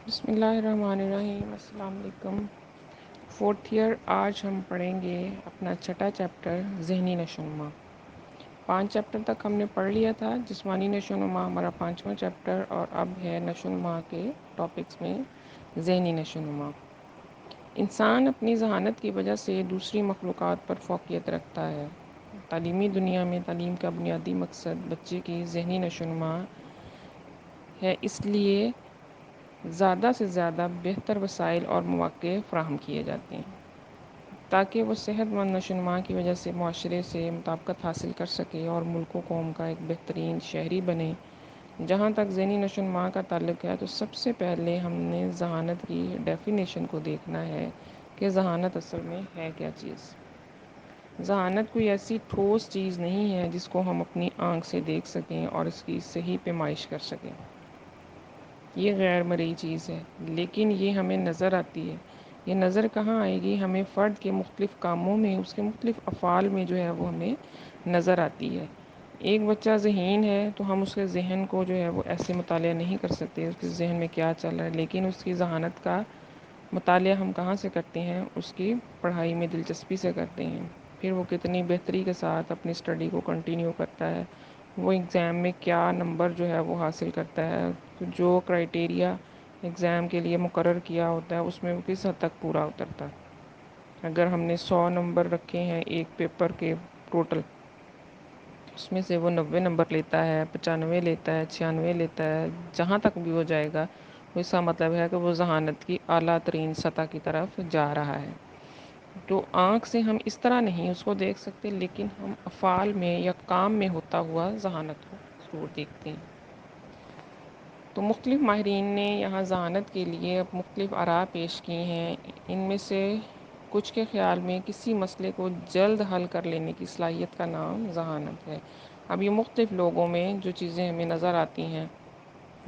بسم اللہ الرحمن الرحیم، السلام علیکم۔ فورتھ ایئر آج ہم پڑھیں گے اپنا چھٹا چیپٹر ذہنی نشوونما۔ 5 چیپٹر تک ہم نے پڑھ لیا تھا، جسمانی نشوونما ہمارا 5واں چیپٹر، اور اب ہے نشوونما کے ٹاپکس میں ذہنی نشوونما۔ انسان اپنی ذہانت کی وجہ سے دوسری مخلوقات پر فوقیت رکھتا ہے۔ تعلیمی دنیا میں تعلیم کا بنیادی مقصد بچے کی ذہنی نشوونما ہے، اس لیے زیادہ سے زیادہ بہتر وسائل اور مواقع فراہم کیے جاتے ہیں تاکہ وہ صحت مند نشوونما کی وجہ سے معاشرے سے مطابقت حاصل کر سکے اور ملک و قوم کا ایک بہترین شہری بنے۔ جہاں تک ذہنی نشوونما کا تعلق ہے تو سب سے پہلے ہم نے ذہانت کی ڈیفینیشن کو دیکھنا ہے کہ ذہانت اصل میں ہے کیا چیز۔ ذہانت کوئی ایسی ٹھوس چیز نہیں ہے جس کو ہم اپنی آنکھ سے دیکھ سکیں اور اس کی صحیح پیمائش کر سکیں۔ یہ غیر مرئی چیز ہے، لیکن یہ ہمیں نظر آتی ہے۔ یہ نظر کہاں آئے گی؟ ہمیں فرد کے مختلف کاموں میں، اس کے مختلف افعال میں جو ہے وہ ہمیں نظر آتی ہے۔ ایک بچہ ذہین ہے تو ہم اس کے ذہن کو جو ہے وہ ایسے مطالعہ نہیں کر سکتے اس کے ذہن میں کیا چل رہا ہے، لیکن اس کی ذہانت کا مطالعہ ہم کہاں سے کرتے ہیں؟ اس کی پڑھائی میں دلچسپی سے کرتے ہیں۔ پھر وہ کتنی بہتری کے ساتھ اپنی اسٹڈی کو کنٹینیو کرتا ہے، وہ ایگزام میں کیا نمبر جو ہے وہ حاصل کرتا ہے، جو کرائٹیریا ایگزام کے لیے مقرر کیا ہوتا ہے اس میں وہ کس حد تک پورا اترتا ہے۔ اگر ہم نے 100 نمبر رکھے ہیں ایک پیپر کے ٹوٹل، اس میں سے وہ 90 نمبر لیتا ہے، 95 لیتا ہے، 96 لیتا ہے، جہاں تک بھی ہو جائے گا، اس کا مطلب ہے کہ وہ ذہانت کی اعلیٰ ترین سطح کی طرف جا رہا ہے۔ تو آنکھ سے ہم اس طرح نہیں اس کو دیکھ سکتے، لیکن ہم افعال میں یا کام میں ہوتا ہوا ذہانت کو ضرور دیکھتے ہیں۔ تو مختلف ماہرین نے یہاں ذہانت کے لیے مختلف آراء پیش کی ہیں۔ ان میں سے کچھ کے خیال میں کسی مسئلے کو جلد حل کر لینے کی صلاحیت کا نام ذہانت ہے۔ اب یہ مختلف لوگوں میں جو چیزیں ہمیں نظر آتی ہیں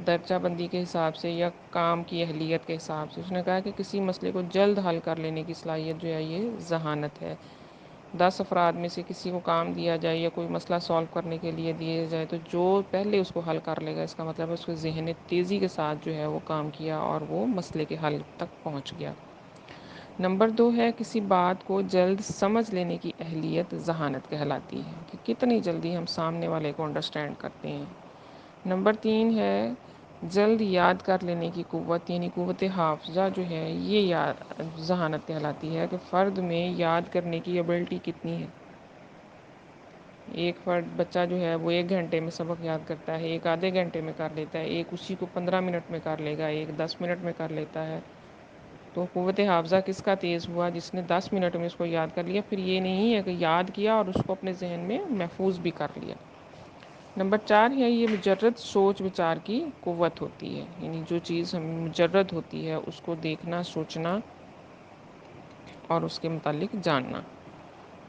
درجہ بندی کے حساب سے یا کام کی اہلیت کے حساب سے، اس نے کہا کہ کسی مسئلے کو جلد حل کر لینے کی صلاحیت جو ہے یہ ذہانت ہے۔ 10 افراد میں سے کسی کو کام دیا جائے یا کوئی مسئلہ سالو کرنے کے لیے دیا جائے تو جو پہلے اس کو حل کر لے گا، اس کا مطلب ہے اس کے ذہن نے تیزی کے ساتھ جو ہے وہ کام کیا اور وہ مسئلے کے حل تک پہنچ گیا۔ نمبر 2 ہے کسی بات کو جلد سمجھ لینے کی اہلیت ذہانت کہلاتی ہے، کہ کتنی جلدی ہم سامنے والے کو انڈرسٹینڈ کرتے ہیں۔ نمبر 3 ہے جلد یاد کر لینے کی قوت، یعنی قوت حافظہ جو ہے یہ ذہانت کہلاتی ہے، کہ فرد میں یاد کرنے کی ایبلٹی کتنی ہے۔ ایک بچہ جو ہے وہ 1 گھنٹے میں سبق یاد کرتا ہے، ایک آدھے گھنٹے میں کر لیتا ہے، ایک اسی کو 15 منٹ میں کر لے گا، ایک 10 منٹ میں کر لیتا ہے۔ تو قوت حافظہ کس کا تیز ہوا؟ جس نے 10 منٹ میں اس کو یاد کر لیا۔ پھر یہ نہیں ہے کہ یاد کیا اور اس کو اپنے ذہن میں محفوظ بھی کر لیا۔ نمبر 4 ہے یہ مجرد سوچ بچار کی قوت ہوتی ہے، یعنی جو چیز ہم مجرد ہوتی ہے اس کو دیکھنا، سوچنا اور اس کے متعلق جاننا۔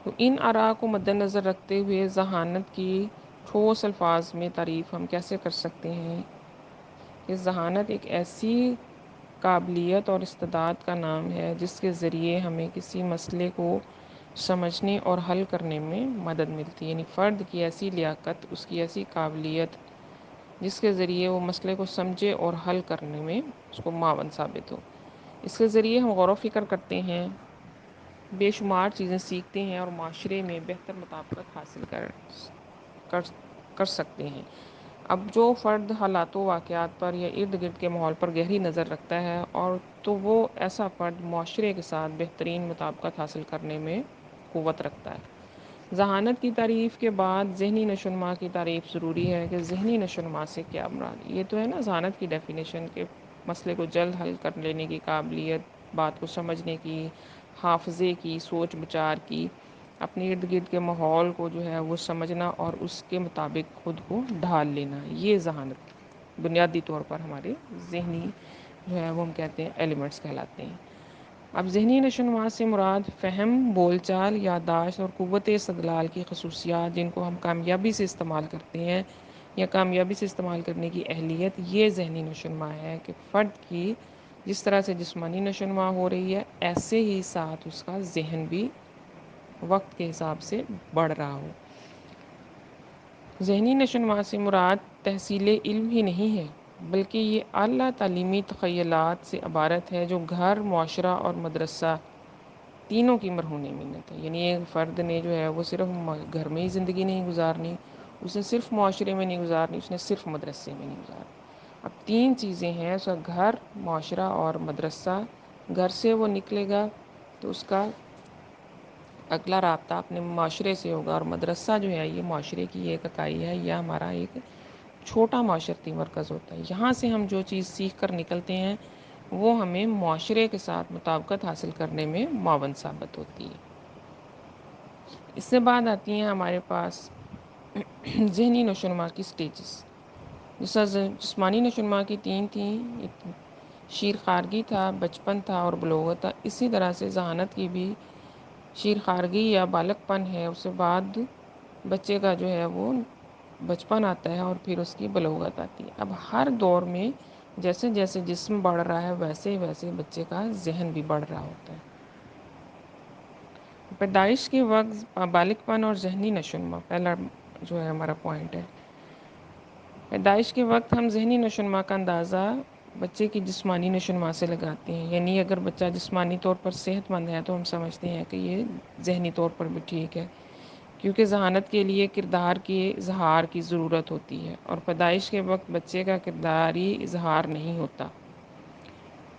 تو ان آراء کو مد نظر رکھتے ہوئے ذہانت کی ٹھوس الفاظ میں تعریف ہم کیسے کر سکتے ہیں کہ ذہانت ایک ایسی قابلیت اور استعداد کا نام ہے جس کے ذریعے ہمیں کسی مسئلے کو سمجھنے اور حل کرنے میں مدد ملتی ہے، یعنی فرد کی ایسی لیاقت، اس کی ایسی قابلیت جس کے ذریعے وہ مسئلے کو سمجھے اور حل کرنے میں اس کو معاون ثابت ہو۔ اس کے ذریعے ہم غور و فکر کرتے ہیں، بے شمار چیزیں سیکھتے ہیں اور معاشرے میں بہتر مطابقت حاصل کر سکتے ہیں۔ اب جو فرد حالات و واقعات پر یا ارد گرد کے ماحول پر گہری نظر رکھتا ہے اور تو وہ ایسا فرد معاشرے کے ساتھ بہترین مطابقت حاصل کرنے میں قوت رکھتا ہے۔ ذہانت کی تعریف کے بعد ذہنی نشوونما کی تعریف ضروری ہے، کہ ذہنی نشوونما سے کیا مراد؟ یہ تو ہے نا ذہانت کی ڈیفینیشن، کہ مسئلے کو جلد حل کر لینے کی قابلیت، بات کو سمجھنے کی، حافظے کی، سوچ بچار کی، اپنے ارد گرد کے ماحول کو جو ہے وہ سمجھنا اور اس کے مطابق خود کو ڈھال لینا، یہ ذہانت بنیادی طور پر ہمارے ذہنی جو ہے وہ ہم کہتے ہیں ایلیمنٹس کہلاتے ہیں۔ اب ذہنی نشوونما سے مراد فہم، بول چال، یادداشت اور قوت استدلال کی خصوصیات جن کو ہم کامیابی سے استعمال کرتے ہیں یا کامیابی سے استعمال کرنے کی اہلیت، یہ ذہنی نشوونما ہے، کہ فرد کی جس طرح سے جسمانی نشوونما ہو رہی ہے ایسے ہی ساتھ اس کا ذہن بھی وقت کے حساب سے بڑھ رہا ہو۔ ذہنی نشوونما سے مراد تحصیل علم ہی نہیں ہے، بلکہ یہ اعلیٰ تعلیمی تخیلات سے عبارت ہے جو گھر، معاشرہ اور مدرسہ تینوں کی مرہون منت ہے۔ یعنی ایک فرد نے جو ہے وہ صرف گھر میں ہی زندگی نہیں گزارنی، اس نے صرف معاشرے میں نہیں گزارنی، اس نے صرف مدرسے میں نہیں گزارنی۔ اب تین چیزیں ہیں، اس کا گھر، معاشرہ اور مدرسہ۔ گھر سے وہ نکلے گا تو اس کا اگلا رابطہ اپنے معاشرے سے ہوگا، اور مدرسہ جو ہے یہ معاشرے کی ایک اکائی ہے، یہ ہمارا ایک چھوٹا معاشرتی مرکز ہوتا ہے۔ یہاں سے ہم جو چیز سیکھ کر نکلتے ہیں وہ ہمیں معاشرے کے ساتھ مطابقت حاصل کرنے میں معاون ثابت ہوتی ہے۔ اس سے بعد آتی ہیں ہمارے پاس ذہنی نشوونما کی سٹیجز۔ جسمانی نشوونما کی تین تھیں، شیر خارگی تھا، بچپن تھا اور بلوغت تھا۔ اسی طرح سے ذہانت کی بھی شیر خارگی یا بالغ پن ہے، اس کے بعد بچے کا جو ہے وہ بچپن آتا ہے اور پھر اس کی بلوغت آتی ہے۔ اب ہر دور میں جیسے جیسے جسم بڑھ رہا ہے ویسے ویسے بچے کا ذہن بھی بڑھ رہا ہوتا ہے۔ پیدائش کے وقت بالغ پن اور ذہنی نشوونما پہلا جو ہے ہمارا پوائنٹ ہے۔ پیدائش کے وقت ہم ذہنی نشوونما کا اندازہ بچے کی جسمانی نشوونما سے لگاتے ہیں، یعنی اگر بچہ جسمانی طور پر صحت مند ہے تو ہم سمجھتے ہیں کہ یہ ذہنی طور پر بھی ٹھیک ہے، کیونکہ ذہانت کے لیے کردار کے اظہار کی ضرورت ہوتی ہے، اور پیدائش کے وقت بچے کا کرداری اظہار نہیں ہوتا۔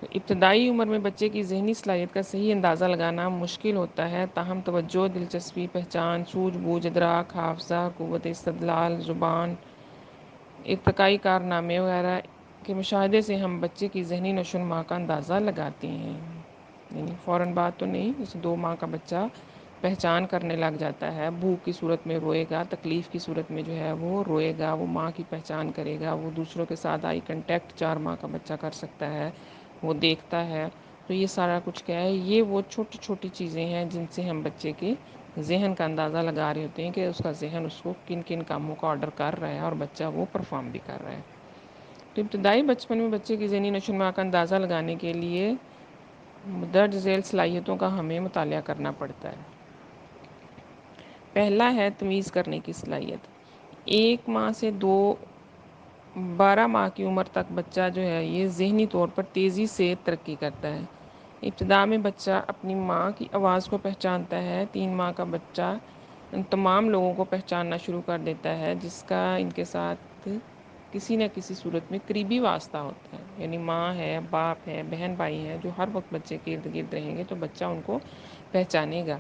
ابتدائی عمر میں بچے کی ذہنی صلاحیت کا صحیح اندازہ لگانا مشکل ہوتا ہے، تاہم توجہ، دلچسپی، پہچان، سوجھ بوجھ، ادراک، حافظہ، قوت استدلال، زبان، ارتقائی کارنامے وغیرہ کے مشاہدے سے ہم بچے کی ذہنی نشوونما کا اندازہ لگاتے ہیں۔ یعنی فوراً بات تو نہیں، جیسے 2 ماہ کا بچہ پہچان کرنے لگ جاتا ہے، بھوک کی صورت میں روئے گا، تکلیف کی صورت میں جو ہے وہ روئے گا، وہ ماں کی پہچان کرے گا، وہ دوسروں کے ساتھ آئی کنٹیکٹ 4 ماہ کا بچہ کر سکتا ہے، وہ دیکھتا ہے۔ تو یہ سارا کچھ کیا ہے، یہ وہ چھوٹی چھوٹی چیزیں ہیں جن سے ہم بچے کے ذہن کا اندازہ لگا رہے ہوتے ہیں کہ اس کا ذہن اس کو کن کن کاموں کا آرڈر کر رہا ہے اور بچہ وہ پرفارم بھی کر رہا ہے۔ تو ابتدائی بچپن میں بچے کی ذہنی نشوونما کا اندازہ لگانے کے لیے درج ذیل صلاحیتوں کا ہمیں مطالعہ کرنا پڑتا ہے۔ پہلا ہے تمیز کرنے کی صلاحیت۔ 1 ماہ سے 12 ماہ کی عمر تک بچہ جو ہے یہ ذہنی طور پر تیزی سے ترقی کرتا ہے۔ ابتدا میں بچہ اپنی ماں کی آواز کو پہچانتا ہے۔ 3 ماہ کا بچہ ان تمام لوگوں کو پہچاننا شروع کر دیتا ہے جس کا ان کے ساتھ کسی نہ کسی صورت میں قریبی واسطہ ہوتا ہے، یعنی ماں ہے، باپ ہے، بہن بھائی ہیں، جو ہر وقت بچے کے ارد گرد رہیں گے تو بچہ ان کو پہچانے گا۔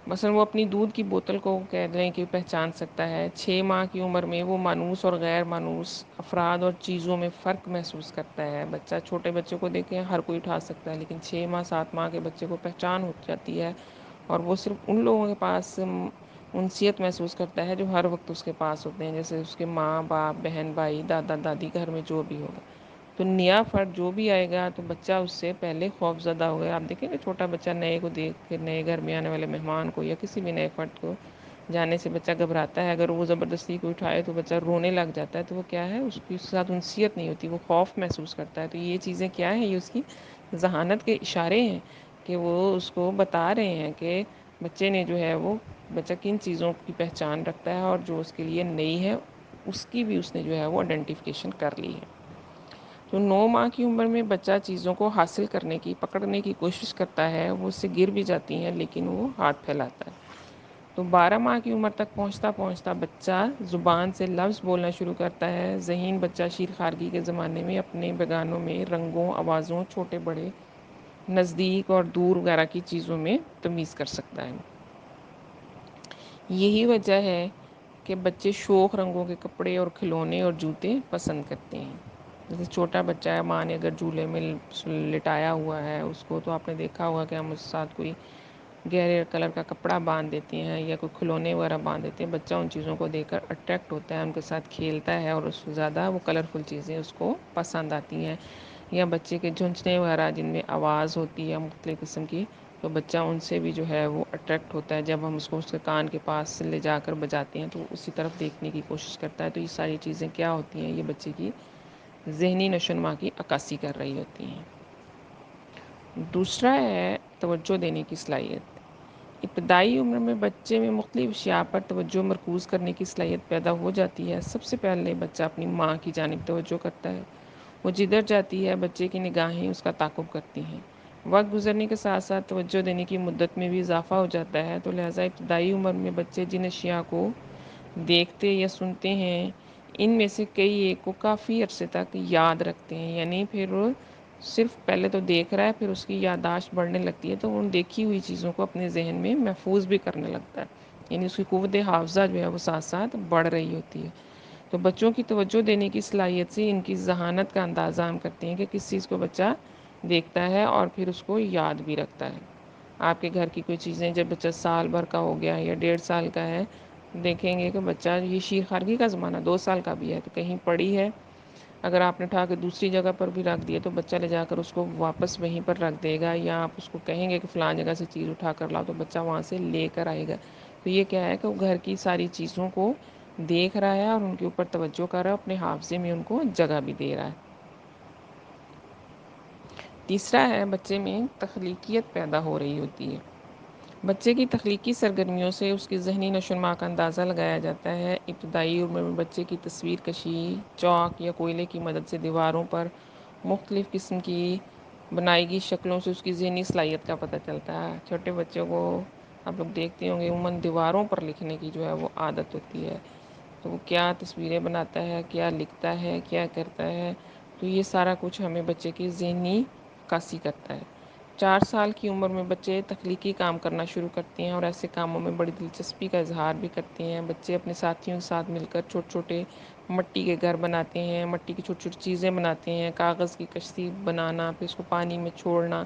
مثلا وہ اپنی دودھ کی بوتل کو کہہ دیں کہ پہچان سکتا ہے۔ 6 ماہ کی عمر میں وہ مانوس اور غیر مانوس افراد اور چیزوں میں فرق محسوس کرتا ہے۔ بچہ چھوٹے بچے کو دیکھیں ہر کوئی اٹھا سکتا ہے، لیکن 6 ماہ 7 ماہ کے بچے کو پہچان ہو جاتی ہے، اور وہ صرف ان لوگوں کے پاس انسیت محسوس کرتا ہے جو ہر وقت اس کے پاس ہوتے ہیں، جیسے اس کے ماں باپ، بہن بھائی، دادا دادی، گھر میں جو بھی ہوگا۔ تو نیا فرد جو بھی آئے گا تو بچہ اس سے پہلے خوف زدہ ہوگا۔ آپ دیکھیں کہ چھوٹا بچہ نئے کو دیکھ کے، نئے گھر میں آنے والے مہمان کو یا کسی بھی نئے فرد کو جانے سے بچہ گھبراتا ہے۔ اگر وہ زبردستی کو اٹھائے تو بچہ رونے لگ جاتا ہے، تو وہ کیا ہے، اس کی اس کے ساتھ انسیت نہیں ہوتی، وہ خوف محسوس کرتا ہے۔ تو یہ چیزیں کیا ہیں، یہ اس کی ذہانت کے اشارے ہیں کہ وہ اس کو بتا رہے ہیں کہ بچے نے جو ہے وہ بچہ کن چیزوں کی پہچان رکھتا ہے، اور جو اس کے لیے نئی ہے اس کی بھی اس نے جو ہے وہ آئیڈینٹیفیکیشن کر لی ہے۔ تو 9 ماہ کی عمر میں بچہ چیزوں کو حاصل کرنے کی، پکڑنے کی کوشش کرتا ہے، وہ اس سے گر بھی جاتی ہیں لیکن وہ ہاتھ پھیلاتا ہے۔ تو 12 ماہ کی عمر تک پہنچتا پہنچتا بچہ زبان سے لفظ بولنا شروع کرتا ہے۔ ذہین بچہ شیر خارگی کے زمانے میں اپنے بیگانوں میں رنگوں، آوازوں، چھوٹے بڑے، نزدیک اور دور وغیرہ کی چیزوں میں تمیز کر سکتا ہے۔ یہی وجہ ہے کہ بچے شوخ رنگوں کے کپڑے اور کھلونے اور جوتے پسند کرتے ہیں۔ جیسے چھوٹا بچہ ہے، ماں نے اگر جھولے میں لٹایا ہوا ہے اس کو، تو آپ نے دیکھا ہوگا کہ ہم اس ساتھ کوئی گہرے کلر کا کپڑا باندھ دیتے ہیں یا کوئی کھلونے وغیرہ باندھ دیتے ہیں۔ بچہ ان چیزوں کو دیکھ کر اٹریکٹ ہوتا ہے، ان کے ساتھ کھیلتا ہے، اور اس سے زیادہ وہ کلرفل چیزیں اس کو پسند آتی ہیں۔ یا بچے کے جھنجھنے وغیرہ جن میں آواز ہوتی ہے مختلف قسم کی، تو بچہ ان سے بھی جو ہے وہ اٹریکٹ ہوتا ہے۔ جب ہم اس کو اس کے کان کے پاس لے جا کر بجاتے ہیں تو وہ اسی طرف دیکھنے کی کوشش کرتا ہے۔ تو یہ ساری چیزیں کیا ہوتی ہیں، یہ بچے کی ذہنی نشوونما کی عکاسی کر رہی ہوتی ہیں۔ دوسرا ہے توجہ دینے کی صلاحیت۔ ابتدائی عمر میں بچے میں مختلف اشیاء پر توجہ مرکوز کرنے کی صلاحیت پیدا ہو جاتی ہے۔ سب سے پہلے بچہ اپنی ماں کی جانب توجہ کرتا ہے، وہ جدھر جاتی ہے بچے کی نگاہیں اس کا تعاقب کرتی ہیں۔ وقت گزرنے کے ساتھ ساتھ توجہ دینے کی مدت میں بھی اضافہ ہو جاتا ہے، تو لہٰذا ابتدائی عمر میں بچے جن اشیاء کو دیکھتے یا سنتے ہیں ان میں سے کئی ایک کو کافی عرصے تک یاد رکھتے ہیں، یعنی پھر وہ صرف پہلے تو دیکھ رہا ہے، پھر اس کی یادداشت بڑھنے لگتی ہے، تو ان دیکھی ہوئی چیزوں کو اپنے ذہن میں محفوظ بھی کرنے لگتا ہے، یعنی اس کی قوت حافظہ جو ہے وہ ساتھ ساتھ بڑھ رہی ہوتی ہے۔ تو بچوں کی توجہ دینے کی صلاحیت سے ان کی ذہانت کا اندازہ ہم کرتے ہیں کہ کس چیز کو بچہ دیکھتا ہے اور پھر اس کو یاد بھی رکھتا ہے۔ آپ کے گھر کی کوئی چیزیں جب بچہ سال بھر کا ہو گیا یا 1.5 سال کا ہے، دیکھیں گے کہ بچہ یہ شیر خارگی کا زمانہ 2 سال کا بھی ہے تو کہیں پڑی ہے، اگر آپ نے اٹھا کے دوسری جگہ پر بھی رکھ دیا تو بچہ لے جا کر اس کو واپس وہیں پر رکھ دے گا، یا آپ اس کو کہیں گے کہ فلاں جگہ سے چیز اٹھا کر لاؤ تو بچہ وہاں سے لے کر آئے گا۔ تو یہ کیا ہے کہ وہ گھر کی ساری چیزوں کو دیکھ رہا ہے اور ان کے اوپر توجہ کر رہا ہے، اپنے حافظے میں ان کو جگہ بھی دے رہا ہے۔ تیسرا ہے بچے میں تخلیقیت پیدا ہو رہی ہوتی ہے۔ بچے کی تخلیقی سرگرمیوں سے اس کی ذہنی نشو و نما کا اندازہ لگایا جاتا ہے۔ ابتدائی عمر میں بچے کی تصویر کشی، چاک یا کوئلے کی مدد سے دیواروں پر مختلف قسم کی بنائی گئی شکلوں سے اس کی ذہنی صلاحیت کا پتہ چلتا ہے۔ چھوٹے بچوں کو آپ لوگ دیکھتے ہوں گے عموماً دیواروں پر لکھنے کی جو ہے وہ عادت ہوتی ہے، تو وہ کیا تصویریں بناتا ہے، کیا لکھتا ہے، کیا کرتا ہے، تو یہ سارا کچھ ہمیں بچے کی ذہنی عکاسی کرتا ہے۔ 4 سال کی عمر میں بچے تخلیقی کام کرنا شروع کرتے ہیں اور ایسے کاموں میں بڑی دلچسپی کا اظہار بھی کرتے ہیں۔ بچے اپنے ساتھیوں کے ساتھ مل کر چھوٹے چھوٹے مٹی کے گھر بناتے ہیں، مٹی کی چھوٹی چھوٹی چیزیں بناتے ہیں، کاغذ کی کشتی بنانا، پھر اس کو پانی میں چھوڑنا۔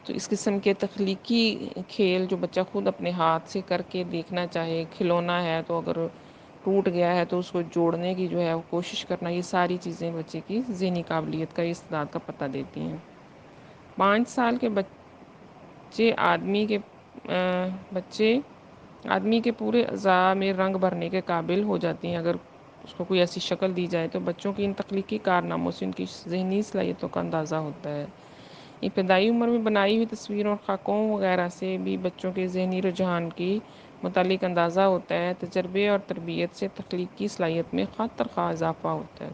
تو اس قسم کے تخلیقی کھیل جو بچہ خود اپنے ہاتھ سے کر کے دیکھنا چاہے، کھلونا ہے تو اگر ٹوٹ گیا ہے تو اس کو جوڑنے کی جو ہے وہ کوشش کرنا، یہ ساری چیزیں بچے کی ذہنی قابلیت کا، استعداد کا پتہ دیتی ہیں۔ 5 سال کے بچے آدمی کے پورے اعضاء میں رنگ بھرنے کے قابل ہو جاتے ہیں، اگر اس کو کوئی ایسی شکل دی جائے تو بچوں کی ان تخلیقی کارناموں سے ان کی ذہنی صلاحیتوں کا اندازہ ہوتا ہے۔ ابتدائی عمر میں بنائی ہوئی تصویروں اور خاکوں وغیرہ سے بھی بچوں کے ذہنی رجحان کی متعلق اندازہ ہوتا ہے۔ تجربے اور تربیت سے تخلیقی صلاحیت میں خواہ ترخواہ اضافہ ہوتا ہے۔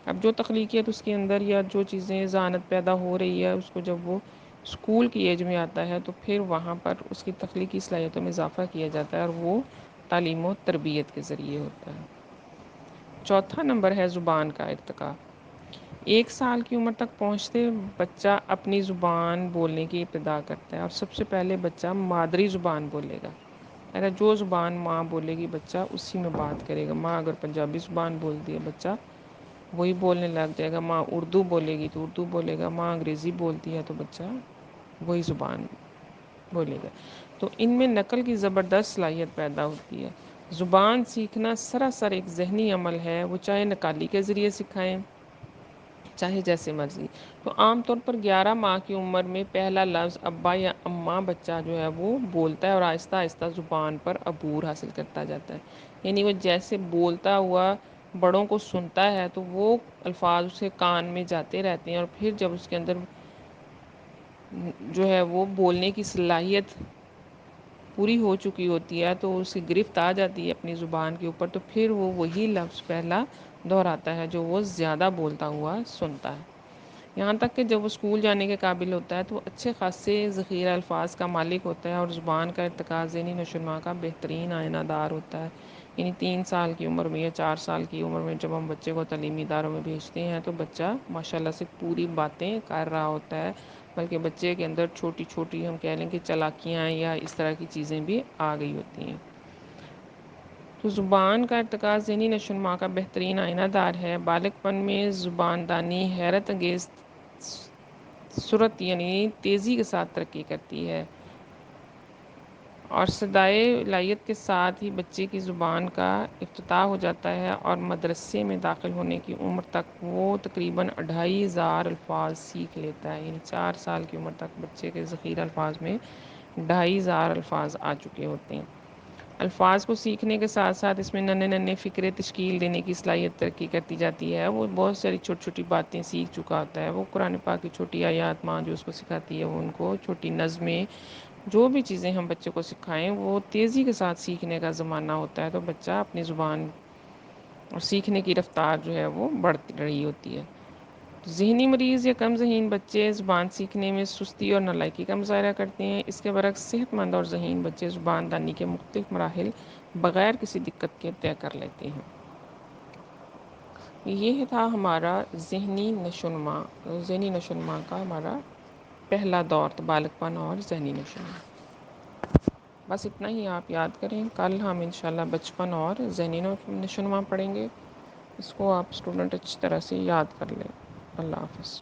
اب جو تخلیقیت اس کے اندر یا جو چیزیں ذہانت پیدا ہو رہی ہے، اس کو جب وہ اسکول کی ایج میں آتا ہے تو پھر وہاں پر اس کی تخلیقی صلاحیتوں میں اضافہ کیا جاتا ہے اور وہ تعلیم و تربیت کے ذریعے ہوتا ہے۔ چوتھا نمبر ہے زبان کا ارتقاء۔ 1 سال کی عمر تک پہنچتے بچہ اپنی زبان بولنے کی ابتدا کرتا ہے اور سب سے پہلے بچہ مادری زبان بولے گا۔ جو زبان ماں بولے گی بچہ اسی میں بات کرے گا۔ ماں اگر پنجابی زبان بولتی ہے بچہ وہی بولنے لگ جائے گا، ماں اردو بولے گی تو اردو بولے گا، ماں انگریزی بولتی ہے تو بچہ وہی زبان بولے گا۔ تو ان میں نقل کی زبردست صلاحیت پیدا ہوتی ہے۔ زبان سیکھنا سراسر ایک ذہنی عمل ہے، وہ چاہے نقالی کے ذریعے سکھائیں چاہے جیسے مرضی۔ تو عام طور پر 11 ماہ کی عمر میں پہلا لفظ ابا یا اماں بچہ جو ہے وہ بولتا ہے اور آہستہ آہستہ زبان پر عبور حاصل کرتا جاتا ہے، یعنی وہ جیسے بولتا ہوا بڑوں کو سنتا ہے تو وہ الفاظ اسے کان میں جاتے رہتے ہیں، اور پھر جب اس کے اندر جو ہے وہ بولنے کی صلاحیت پوری ہو چکی ہوتی ہے تو اس کی گرفت آ جاتی ہے اپنی زبان کے اوپر، تو پھر وہ وہی لفظ پہلا دہراتا ہے جو وہ زیادہ بولتا ہوا سنتا ہے۔ یہاں تک کہ جب وہ اسکول جانے کے قابل ہوتا ہے تو وہ اچھے خاصے ذخیرہ الفاظ کا مالک ہوتا ہے، اور زبان کا ارتقاء ذہنی نشو و نما کا بہترین آئینہ دار ہوتا ہے۔ یعنی 3 سال کی عمر میں یا 4 سال کی عمر میں جب ہم بچے کو تعلیمی اداروں میں بھیجتے ہیں تو بچہ ماشاءاللہ سے پوری باتیں کر رہا ہوتا ہے، بلکہ بچے کے اندر چھوٹی چھوٹی ہم کہہ لیں کہ چالاکیاں یا اس طرح کی چیزیں بھی آ گئی ہوتی ہیں۔ تو زبان کا ارتقاء ذہنی نشو و نما کا بہترین آئینہ دار ہے۔ بالغ پن میں زبان دانی حیرت انگیز سرعت یعنی تیزی کے ساتھ ترقی کرتی ہے، اور صدائے لائیت کے ساتھ ہی بچے کی زبان کا افتتاح ہو جاتا ہے، اور مدرسے میں داخل ہونے کی عمر تک وہ تقریباً 2500 الفاظ سیکھ لیتا ہے۔ یعنی 4 سال کی عمر تک بچے کے ذخیرہ الفاظ میں 2500 الفاظ آ چکے ہوتے ہیں۔ الفاظ کو سیکھنے کے ساتھ ساتھ اس میں ننے ننے فقرے تشکیل دینے کی صلاحیت ترقی کرتی جاتی ہے۔ وہ بہت ساری چھوٹی چھوٹی باتیں سیکھ چکا ہوتا ہے، وہ قرآن پاک کی چھوٹی آیات ماں جو اس کو سکھاتی ہے وہ ان کو چھوٹی نظمیں جو بھی چیزیں ہم بچے کو سکھائیں وہ تیزی کے ساتھ سیکھنے کا زمانہ ہوتا ہے، تو بچہ اپنی زبان اور سیکھنے کی رفتار جو ہے وہ بڑھتی رہی ہوتی ہے۔ ذہنی مریض یا کم ذہین بچے زبان سیکھنے میں سستی اور نالائکی کا مظاہرہ کرتے ہیں، اس کے برعکس صحت مند اور ذہین بچے زبان دانی کے مختلف مراحل بغیر کسی دقت کے طے کر لیتے ہیں۔ یہ تھا ہمارا ذہنی نشوونما کا ہمارا پہلا دور، تو بالغ پن اور ذہنی نشوونما۔ بس اتنا ہی آپ یاد کریں، کل ہم انشاءاللہ بچپن اور ذہنی نشوونما پڑھیں گے۔ اس کو آپ اسٹوڈنٹ اچھی طرح سے یاد کر لیں۔ اللہ حافظ۔